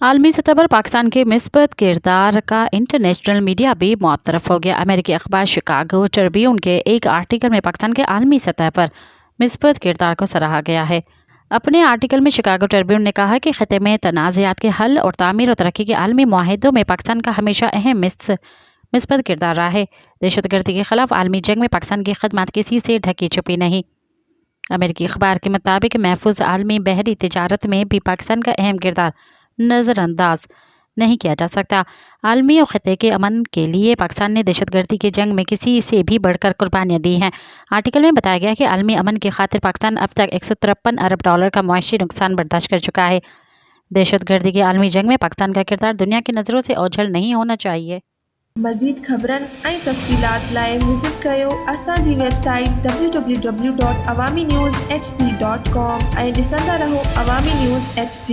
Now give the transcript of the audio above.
आलमी सतह पर पाकिस्तान के मिस्बत किरदार का इंटरनेशनल मीडिया भी मुअत्तरफ हो गया। अमेरिकी अखबार शिकागो ट्रिब्यून के एक आर्टिकल में पाकिस्तान के आलमी सतह पर मिस्बत किरदार को सराहा गया है। अपने आर्टिकल में शिकागो ट्रिब्यून ने कहा कि खिते में तनाज़ात के हल और तामीर और तरक्की के आलमी मुआहिदों में पाकिस्तान का हमेशा अहम मिस्बत किरदार रहा है। दहशतगर्दी के खिलाफ आलमी जंग में पाकिस्तान की खदमात किसी से ढकी छुपी नहीं। अमेरिकी अखबार के मुताबिक महफूज आलमी बहरी तिजारत में भी पाकिस्तान का अहम किरदार नज़रअंदाज नहीं किया जा सकता। आलमी और खिते के अमन के लिए पाकिस्तान ने दहशतगर्दी की जंग में किसी से भी बढ़कर कुर्बानियाँ दी हैं। आर्टिकल में बताया गया कि आलमी अमन की खातिर पाकिस्तान अब तक 153 अरब डॉलर का मुआशी नुकसान बर्दाश्त कर चुका है। दहशतगर्दी की आलमी जंग में पाकिस्तान का किरदार दुनिया की नज़रों से ओझल नहीं होना चाहिए। मज़ीद ख़बरनि ऐं तफ़सीलात लाइ विज़िट कयो असांजी वेबसाइट www.awamiNewsHD.com ऐं ॾिसंदा रहो अवामी न्यूज़ HD।